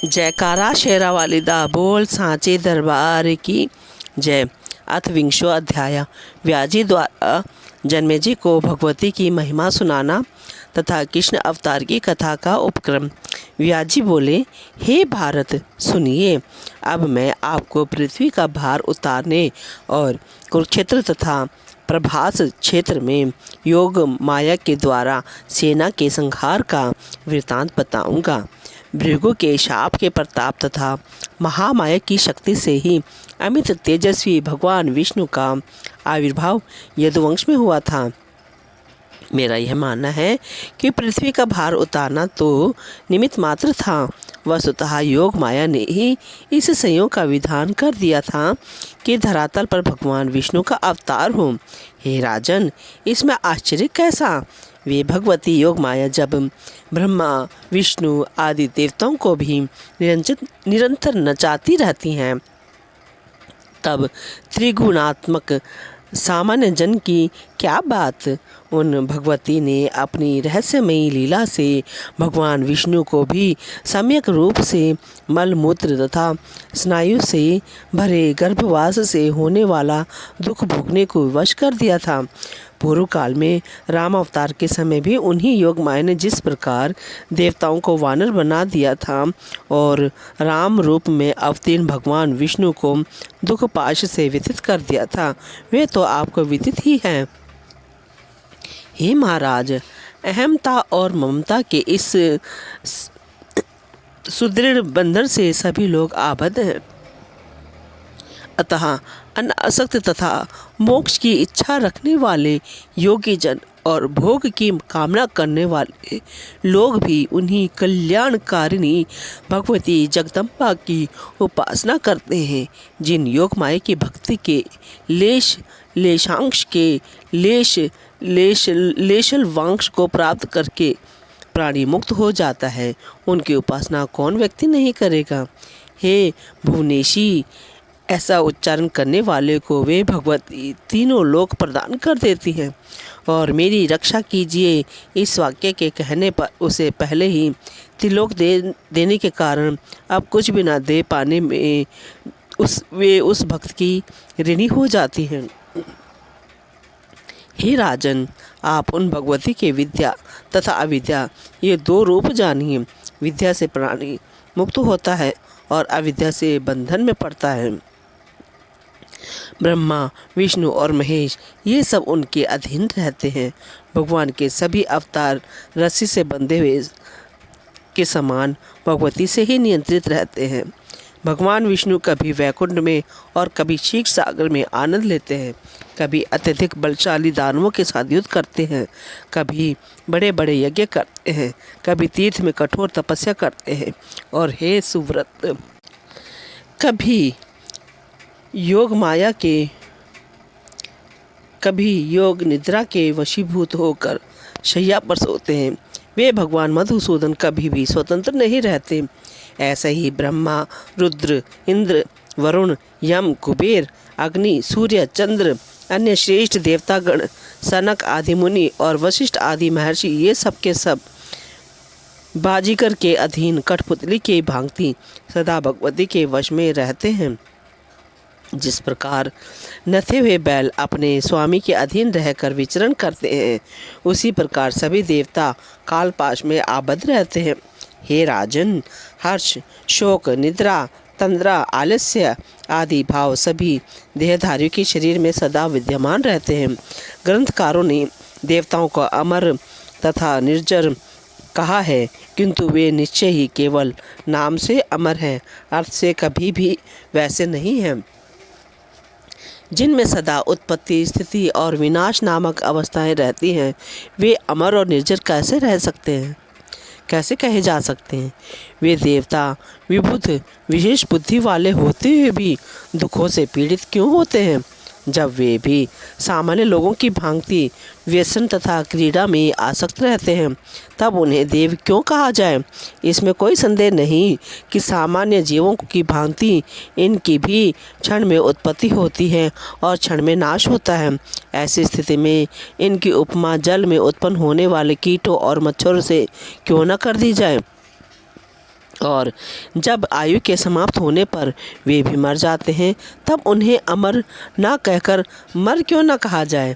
जयकारा शेरावाली दा बोल सांचे दरबार की जय। अथ विंशो अध्याय। व्याजी द्वारा जन्मेजय को भगवती की महिमा सुनाना तथा कृष्ण अवतार की कथा का उपक्रम। व्याजी बोले, हे भारत सुनिए, अब मैं आपको पृथ्वी का भार उतारने और कुरुक्षेत्र तथा प्रभास क्षेत्र में योग माया के द्वारा सेना के संहार का वृतांत बताऊंगा। भृगु के शाप के प्रताप तथा महामाया की शक्ति से ही अमित तेजस्वी भगवान विष्णु का आविर्भाव यदुवंश में हुआ था। मेरा यह मानना है कि पृथ्वी का भार उतारना तो निमित्त मात्र था, वस्तुतः योग माया ने ही इस संयोग का विधान कर दिया था कि धरातल पर भगवान विष्णु का अवतार हो। हे राजन, इसमें आश्चर्य कैसा? वे भगवती योग माया जब ब्रह्मा विष्णु आदि देवताओं को भी निरंतर नचाती रहती हैं, तब त्रिगुणात्मक सामान्य जन की क्या बात। उन भगवती ने अपनी रहस्यमयी लीला से भगवान विष्णु को भी सम्यक रूप से मलमूत्र तथा स्नायु से भरे गर्भवास से होने वाला दुख भोगने को विवश कर दिया था। पूर्व काल में राम अवतार के समय भी उन्हीं योग माया ने जिस प्रकार देवताओं को वानर बना दिया था और राम रूप में अवतीर्ण भगवान विष्णु को दुख पाश से व्यतीत कर दिया था, वे तो आपको विदित ही है। हे महाराज, अहमता और ममता के इस सुदृढ़ बंधन से सभी लोग आबद्ध हैं। अतः अनासक्त तथा मोक्ष की इच्छा रखने वाले योगी जन और भोग की कामना करने वाले लोग भी उन्हीं कल्याणकारिणी भगवती जगदम्बा की उपासना करते हैं, जिन योग माया की भक्ति के लेशांश के लेशल वांश को प्राप्त करके प्राणी मुक्त हो जाता है। उनकी उपासना कौन व्यक्ति नहीं करेगा। हे भुवनेशी, ऐसा उच्चारण करने वाले को वे भगवती तीनों लोक प्रदान कर देती हैं। और मेरी रक्षा कीजिए, इस वाक्य के कहने पर उसे पहले ही त्रिलोक देने के कारण अब कुछ भी न दे पाने में वे उस भक्त की ऋणी हो जाती हैं। हे राजन, आप उन भगवती के विद्या तथा अविद्या ये दो रूप जानिए। विद्या से प्राणी मुक्त होता है और अविद्या से बंधन में पड़ता है। ब्रह्मा विष्णु और महेश ये सब उनके अधीन रहते हैं। भगवान के सभी अवतार रस्सी से बंधे हुए के समान भगवती से ही नियंत्रित रहते हैं। भगवान विष्णु कभी वैकुंठ में और कभी क्षीर सागर में आनंद लेते हैं, कभी अत्यधिक बलशाली दानवों के साथ युद्ध करते हैं, कभी बड़े बड़े यज्ञ करते हैं, कभी तीर्थ में कठोर तपस्या करते हैं, और हे सुव्रत, कभी योग निद्रा के वशीभूत होकर शैया पर सोते हैं। वे भगवान मधुसूदन कभी भी स्वतंत्र नहीं रहते। ऐसे ही ब्रह्मा रुद्र इंद्र वरुण यम कुबेर अग्नि सूर्य चंद्र अन्य श्रेष्ठ देवतागण सनक आदि मुनि और वशिष्ठ आदि महर्षि ये सब के सब बाजीगर के अधीन कठपुतली के भांति सदा भगवती के वश में रहते हैं। जिस प्रकार नथे हुए बैल अपने स्वामी के अधीन रहकर विचरण करते हैं, उसी प्रकार सभी देवता कालपाश में आबद्ध रहते हैं। हे राजन, हर्ष शोक निद्रा तंद्रा आलस्य आदि भाव सभी देहधारियों के शरीर में सदा विद्यमान रहते हैं। ग्रंथकारों ने देवताओं को अमर तथा निर्जर कहा है, किंतु वे निश्चय ही केवल नाम से अमर हैं, अर्थ से कभी भी वैसे नहीं हैं। जिनमें सदा उत्पत्ति स्थिति और विनाश नामक अवस्थाएं रहती हैं, वे अमर और निर्जर कैसे रह सकते हैं, कैसे कहे जा सकते हैं। वे देवता विबुध विशेष बुद्धि वाले होते हुए भी दुखों से पीड़ित क्यों होते हैं? जब वे भी सामान्य लोगों की भांति व्यसन तथा क्रीड़ा में आसक्त रहते हैं, तब उन्हें देव क्यों कहा जाए? इसमें कोई संदेह नहीं कि सामान्य जीवों की भांति इनकी भी क्षण में उत्पत्ति होती है और क्षण में नाश होता है। ऐसी स्थिति में इनकी उपमा जल में उत्पन्न होने वाले कीटों और मच्छरों से क्यों न कर दी जाए। और जब आयु के समाप्त होने पर वे भी मर जाते हैं, तब उन्हें अमर ना कहकर मर क्यों ना कहा जाए।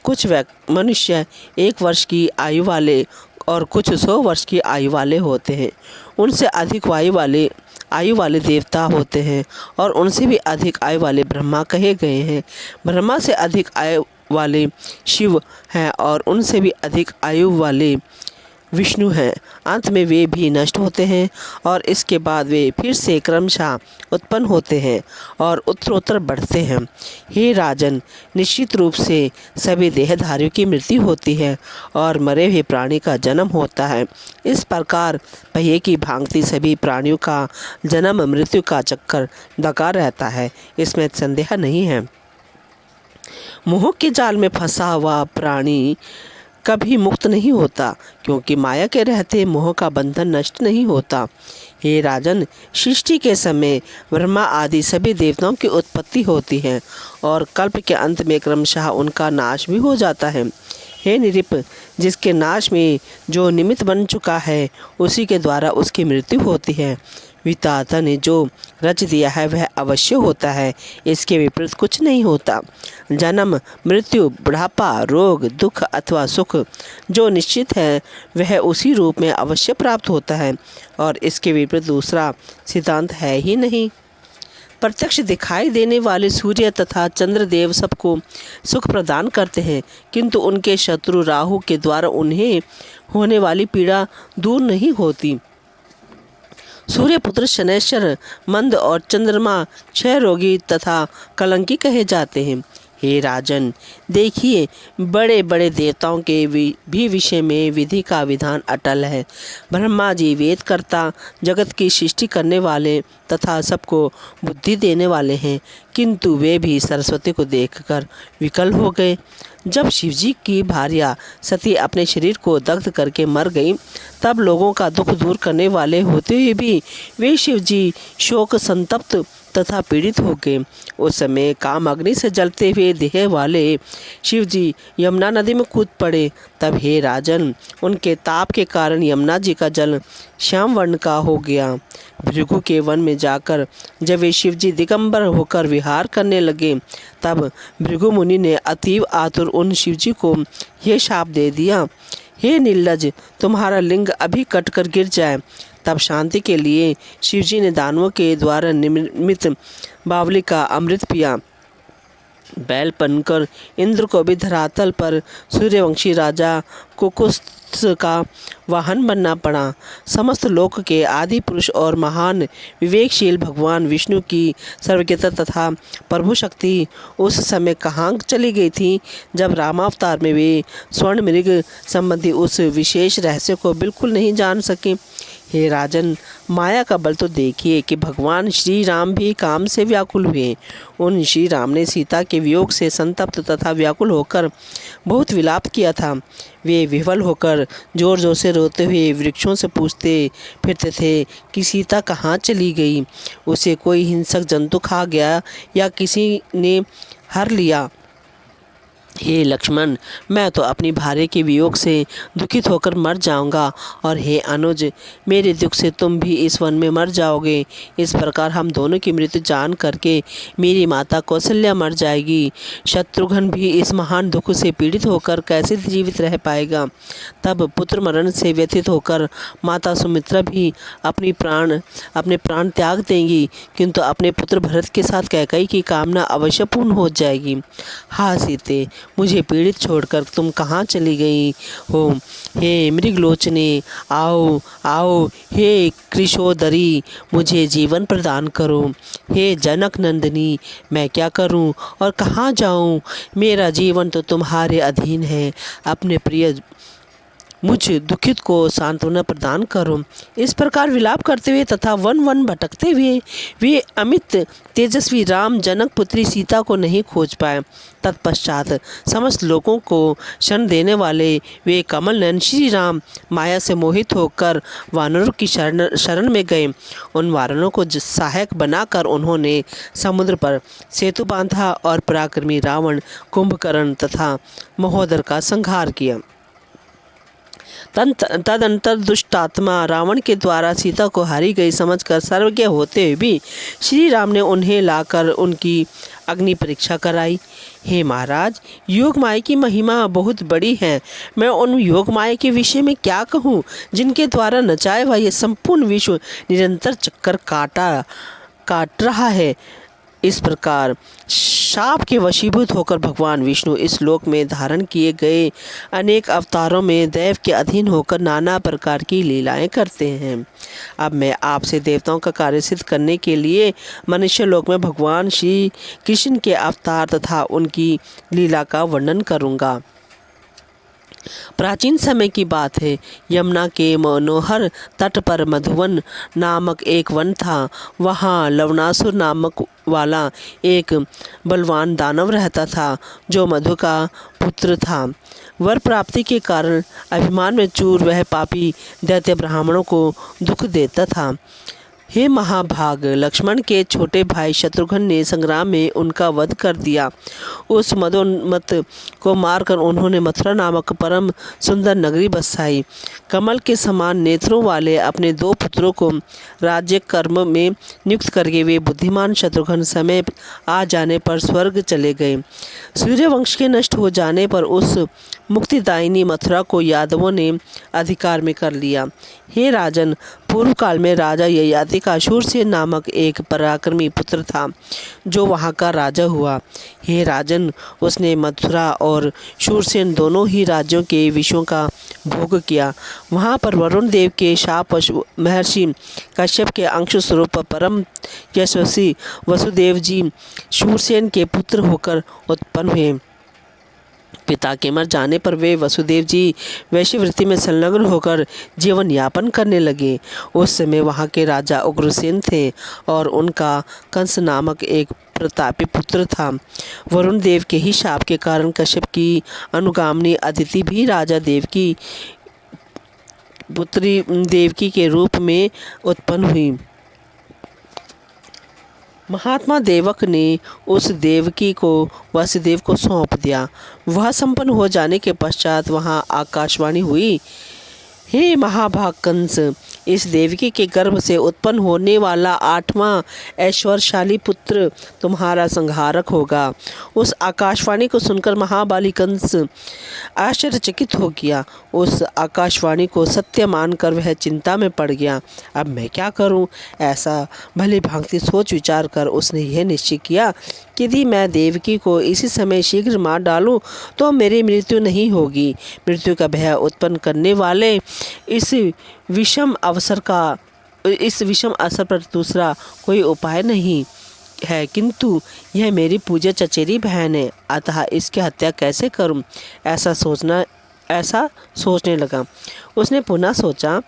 कुछ मनुष्य 1 वर्ष की आयु वाले और कुछ 100 वर्ष की आयु वाले होते हैं। उनसे अधिक आयु वाले देवता होते हैं और उनसे भी अधिक आयु वाले ब्रह्मा कहे गए हैं। ब्रह्मा से अधिक आयु वाले शिव हैं और उनसे भी अधिक आयु वाले विष्णु हैं। अंत में वे भी नष्ट होते हैं और इसके बाद वे फिर से क्रमशः उत्पन्न होते हैं और उत्तरोत्तर बढ़ते हैं। हे राजन, निश्चित रूप से सभी देहधारियों की मृत्यु होती है और मरे हुए प्राणी का जन्म होता है। इस प्रकार पहिए की भांति सभी प्राणियों का जन्म मृत्यु का चक्कर लगा रहता है, इसमें संदेह नहीं है। मोह के जाल में फंसा हुआ प्राणी कभी मुक्त नहीं होता, क्योंकि माया के रहते मोह का बंधन नष्ट नहीं होता। हे राजन, सृष्टि के समय ब्रह्मा आदि सभी देवताओं की उत्पत्ति होती है और कल्प के अंत में क्रमशः उनका नाश भी हो जाता है। हे निरिप, जिसके नाश में जो निमित्त बन चुका है उसी के द्वारा उसकी मृत्यु होती है। विधाता ने जो रच दिया है वह अवश्य होता है, इसके विपरीत कुछ नहीं होता। जन्म, मृत्यु, बुढ़ापा, रोग, दुख अथवा सुख जो निश्चित है वह उसी रूप में अवश्य प्राप्त होता है और इसके विपरीत दूसरा सिद्धांत है ही नहीं। प्रत्यक्ष दिखाई देने वाले सूर्य तथा चंद्रदेव सबको सुख प्रदान करते हैं, किंतु उनके शत्रु राहु के द्वारा उन्हें होने वाली पीड़ा दूर नहीं होती। सूर्यपुत्र शनैश्चर मंद और चंद्रमा क्षय रोगी तथा कलंकी कहे जाते हैं। हे राजन, देखिए, बड़े बड़े देवताओं के भी विषय में विधि का विधान अटल है। ब्रह्मा जी वेदकर्ता, जगत की सृष्टि करने वाले तथा सबको बुद्धि देने वाले हैं, किंतु वे भी सरस्वती को देखकर विकल हो गए। जब शिवजी की भार्या सती अपने शरीर को दग्ध करके मर गई, तब लोगों का दुख दूर करने वाले होते हुए भी वे शिवजी शोक संतप्त तथा पीड़ित हो गए। उस समय काम अग्नि से जलते हुए देह वाले शिवजी यमुना नदी में कूद पड़े। तब हे राजन, उनके ताप के कारण यमुना जी का जल श्याम वर्ण का हो गया। भृगु के वन में जाकर जब वे शिवजी दिगंबर होकर विहार करने लगे, तब भृगु मुनि ने अतीव आतुर उन शिवजी को यह शाप दे दिया, हे निर्लज, तुम्हारा लिंग अभी कटकर गिर जाए। तब शांति के लिए शिवजी ने दानवों के द्वारा निर्मित बावली का अमृत पिया। बैल बनकर इंद्र को भी धरातल पर सूर्यवंशी राजा कुकुत्स का वाहन बनना पड़ा। समस्त लोक के आदि पुरुष और महान विवेकशील भगवान विष्णु की सर्वज्ञता तथा प्रभु शक्ति उस समय कहाँ चली गई थी, जब रामावतार में वे स्वर्ण मृग संबंधी उस विशेष रहस्य को बिल्कुल नहीं जान सके। हे राजन, माया का बल तो देखिए कि भगवान श्री राम भी काम से व्याकुल हुए। उन श्री राम ने सीता के वियोग से संतप्त तथा व्याकुल होकर बहुत विलाप किया था। वे विह्वल होकर जोर जोर से रोते हुए वृक्षों से पूछते फिरते थे कि सीता कहाँ चली गई, उसे कोई हिंसक जंतु खा गया या किसी ने हर लिया। हे लक्ष्मण, मैं तो अपनी भार्य के वियोग से दुखित होकर मर जाऊंगा और हे अनुज, मेरे दुख से तुम भी इस वन में मर जाओगे। इस प्रकार हम दोनों की मृत्यु जान करके मेरी माता कौशल्या मर जाएगी। शत्रुघ्न भी इस महान दुख से पीड़ित होकर कैसे जीवित रह पाएगा। तब पुत्र मरण से व्यथित होकर माता सुमित्रा भी अपने प्राण त्याग देंगी, किंतु अपने पुत्र भरत के साथ कैकेयी की कामना अवश्य पूर्ण हो जाएगी। हाँ सीते, मुझे पीड़ित छोड़कर तुम कहाँ चली गई हो। हे मृगलोचने, आओ आओ। हे कृशोदरी, मुझे जीवन प्रदान करो। हे जनक नंदिनी, मैं क्या करूं और कहाँ जाऊं। मेरा जीवन तो तुम्हारे अधीन है। अपने प्रिय मुझ दुखित को सांत्वना प्रदान करो। इस प्रकार विलाप करते हुए तथा वन वन भटकते हुए वे अमित तेजस्वी राम जनक पुत्री सीता को नहीं खोज पाए। तत्पश्चात समस्त लोगों को शरण देने वाले वे कमल नयन श्री राम माया से मोहित होकर वानरों की शरण में गए। उन वानरों को सहायक बनाकर उन्होंने समुद्र पर सेतु बांधा और पराक्रमी रावण, कुंभकर्ण तथा महोदर का संहार किया। तदंतर दुष्टात्मा रावण के द्वारा सीता को हारी गई समझकर सर्वज्ञ होते हुए भी श्री राम ने उन्हें लाकर उनकी अग्नि परीक्षा कराई। हे महाराज, योग माया की महिमा बहुत बड़ी है। मैं उन योग माया के विषय में क्या कहूँ जिनके द्वारा नचाए हुआ ये संपूर्ण विश्व निरंतर चक्कर काट रहा है। इस प्रकार शाप के वशीभूत होकर भगवान विष्णु इस लोक में धारण किए गए अनेक अवतारों में दैव के अधीन होकर नाना प्रकार की लीलाएं करते हैं। अब मैं आपसे देवताओं का कार्य सिद्ध करने के लिए मनुष्य लोक में भगवान श्री कृष्ण के अवतार तथा उनकी लीला का वर्णन करूँगा। प्राचीन समय की बात है। यमुना के मनोहर तट पर मधुवन नामक एक वन था। वहाँ लवणासुर नामक वाला एक बलवान दानव रहता था जो मधु का पुत्र था। वर प्राप्ति के कारण अभिमान में चूर वह पापी दैत्य ब्राह्मणों को दुख देता था। हे महाभाग, लक्ष्मण के छोटे भाई शत्रुघ्न ने संग्राम में उनका वध कर दिया। उस मदोन्मत्त को मारकर उन्होंने मथुरा नामक परम सुंदर नगरी बसाई। कमल के समान नेत्रों वाले अपने 2 पुत्रों को राज्य कर्म में नियुक्त करके वे बुद्धिमान शत्रुघ्न समय आ जाने पर स्वर्ग चले गए। सूर्यवंश के नष्ट हो जाने पर उस मुक्तिदायिनी मथुरा को यादवों ने अधिकार में कर लिया। हे राजन, पूर्व काल में राजा ययाति का शूरसेन नामक एक पराक्रमी पुत्र था जो वहाँ का राजा हुआ। हे राजन, उसने मथुरा और शूरसेन दोनों ही राज्यों के विषयों का भोग किया। वहाँ पर वरुण देव के शाप महर्षि कश्यप के अंश स्वरूप परम यशस्वी वसुदेव जी शूरसेन के पुत्र होकर उत्पन्न हुए। पिता के मर जाने पर वे वसुदेव जी वैश्यवृत्ति में संलग्न होकर जीवन यापन करने लगे। उस समय वहाँ के राजा उग्रसेन थे और उनका कंस नामक एक प्रतापी पुत्र था। वरुण देव के ही शाप के कारण कश्यप की अनुगामिनी अदिति भी राजा देव की पुत्री देवकी के रूप में उत्पन्न हुई। महात्मा देवक ने उस देवकी को वसुदेव को सौंप दिया। वह संपन्न हो जाने के पश्चात वहाँ आकाशवाणी हुई, हे महाभाग कंस, इस देवकी के गर्भ से उत्पन्न होने वाला 8वां ऐश्वर्यशाली पुत्र तुम्हारा संहारक होगा। उस आकाशवाणी को सुनकर महाबली कंस आश्चर्यचकित हो गया। उस आकाशवाणी को सत्य मानकर वह चिंता में पड़ गया। अब मैं क्या करूं? ऐसा भली भांति सोच विचार कर उसने यह निश्चय किया कि यदि मैं देवकी को इसी समय शीघ्र मार डालूं तो मेरी मृत्यु नहीं होगी। मृत्यु का भय उत्पन्न करने वाले इस विषम अवसर पर दूसरा कोई उपाय नहीं है, किंतु यह मेरी पूज्य चचेरी बहन है, अतः इसकी हत्या कैसे करूं? ऐसा सोचने लगा। उसने पुनः सोचा,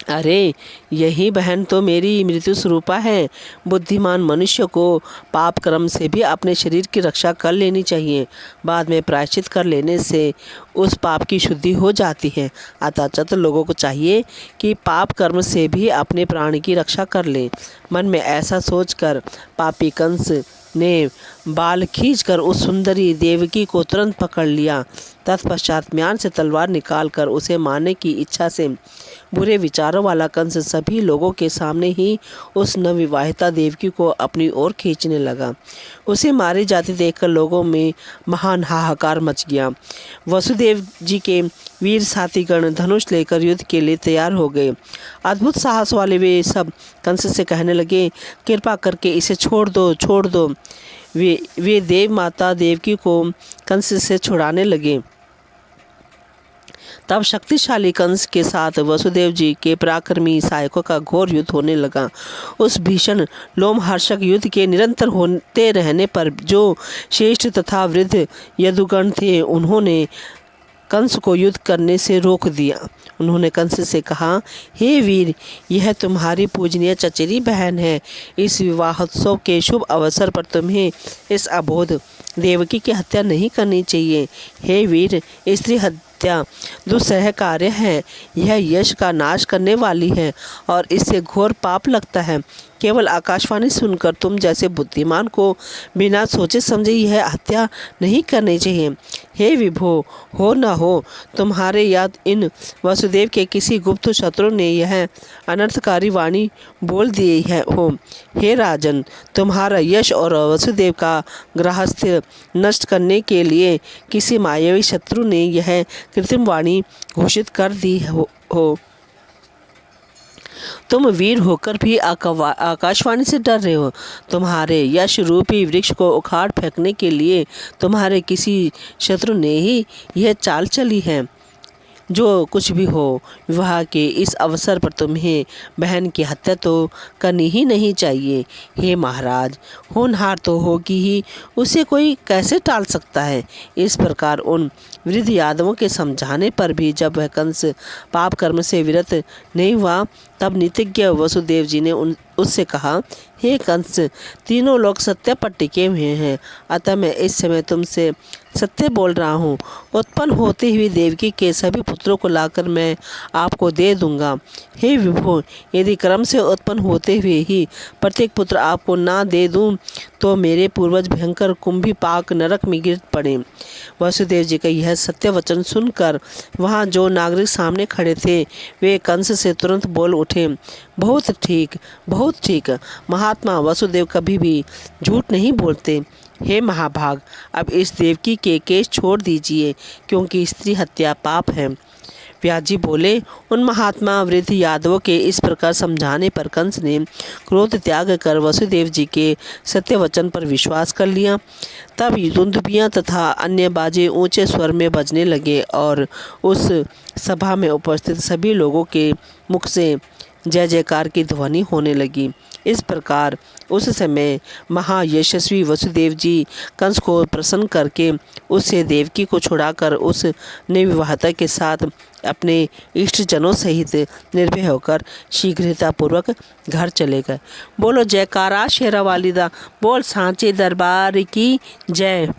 अरे यही बहन तो मेरी मृत्यु स्वरूपा है। बुद्धिमान मनुष्य को पाप कर्म से भी अपने शरीर की रक्षा कर लेनी चाहिए। बाद में प्रायश्चित कर लेने से उस पाप की शुद्धि हो जाती है। अतः चतुर लोगों को चाहिए कि पाप कर्म से भी अपने प्राण की रक्षा कर लें। मन में ऐसा सोचकर पापी कंस ने बाल खींचकर उस सुंदरी देवकी को तुरंत पकड़ लिया। तत्पश्चात म्यान से तलवार निकालकर उसे मारने की इच्छा से बुरे विचारों वाला कंस सभी लोगों के सामने ही उस नवविवाहिता देवकी को अपनी ओर खींचने लगा। उसे मारी जाती देखकर लोगों में महान हाहाकार मच गया। वसुदेव जी के वीर साथीगण धनुष लेकर युद्ध के लिए तैयार हो गए। अद्भुत साहस वाले वे सब कंस से कहने लगे, कृपा करके इसे छोड़ दो। वे देव माता देवकी को कंस से छुड़ाने लगे। तब शक्तिशाली कंस के साथ वसुदेव जी के पराक्रमी सहायकों का घोर युद्ध होने लगा। उस भीषण लोमहर्षक युद्ध के निरंतर होते रहने पर जो श्रेष्ठ तथा वृद्ध यदुगण थे उन्होंने कंस को युद्ध करने से रोक दिया। उन्होंने कंस से कहा, हे वीर, यह तुम्हारी पूजनीय चचेरी बहन है। इस विवाहोत्सव के शुभ अवसर पर तुम्हें इस अबोध देवकी की हत्या नहीं करनी चाहिए। हे वीर, स्त्री हत्या दुस्सह कार्य है। यह यश का नाश करने वाली है और इससे घोर पाप लगता है। केवल आकाशवाणी सुनकर तुम जैसे बुद्धिमान को बिना सोचे समझे यह हत्या नहीं करनी चाहिए। हे विभो, हो न हो तुम्हारे याद इन वसुदेव के किसी गुप्त शत्रु ने यह अनर्थकारी वाणी बोल दी है हो। हे राजन, तुम्हारा यश और वसुदेव का गृहस्थ्य नष्ट करने के लिए किसी मायावी शत्रु ने यह कृत्रिम वाणी घोषित कर दी हो। तुम वीर होकर भी आकाशवाणी से डर रहे हो। तुम्हारे यश रूपी वृक्ष को उखाड़ फेंकने के लिए तुम्हारे किसी शत्रु ने ही यह चाल चली है। जो कुछ भी हो, विवाह के इस अवसर पर तुम्हें बहन की हत्या तो करनी ही नहीं चाहिए। हे महाराज, होनहार तो होगी ही, उसे कोई कैसे टाल सकता है। इस प्रकार उन वृद्ध यादवों के समझाने पर भी जब वह कंस पाप कर्म से विरत नहीं हुआ, तब नीतिज्ञ वसुदेव जी ने उससे कहा, हे कंस, तीनों लोग सत्य पर टिके हुए हैं, अतः मैं इस समय तुमसे सत्य बोल रहा हूँ। उत्पन्न होते हुए देवकी के सभी पुत्रों को लाकर मैं आपको दे दूंगा। हे विभो, यदि क्रम से उत्पन्न होते हुए ही प्रत्येक पुत्र आपको ना दे दूं, तो मेरे पूर्वज भयंकर कुंभी पाक नरक में गिर पड़े। वसुदेव जी का यह सत्य वचन सुनकर वहाँ जो नागरिक सामने खड़े थे, वे कंस से तुरंत बोल उठे, बहुत ठीक, बहुत ठीक। महात्मा वसुदेव कभी भी झूठ नहीं बोलते। हे महाभाग, अब इस देवकी के केस छोड़ दीजिए, क्योंकि स्त्री हत्या पाप है। व्यास जी बोले, उन महात्मा वृद्ध यादवों के इस प्रकार समझाने पर कंस ने क्रोध त्याग कर वसुदेव जी के सत्य वचन पर विश्वास कर लिया। तब दुंदुभियाँ तथा अन्य बाजे ऊंचे स्वर में बजने लगे और उस सभा में उपस्थित सभी लोगों के मुख से जय जयकार की ध्वनि होने लगी। इस प्रकार उस समय महायशस्वी वसुदेव जी कंस को प्रसन्न करके उससे देवकी को छुड़ाकर उस निर्विवाहता के साथ अपने इष्ट जनों सहित निर्भय होकर शीघ्रतापूर्वक घर चले गए। बोलो जयकारा शेरा वालिदा, बोल सांचे दरबार की जय।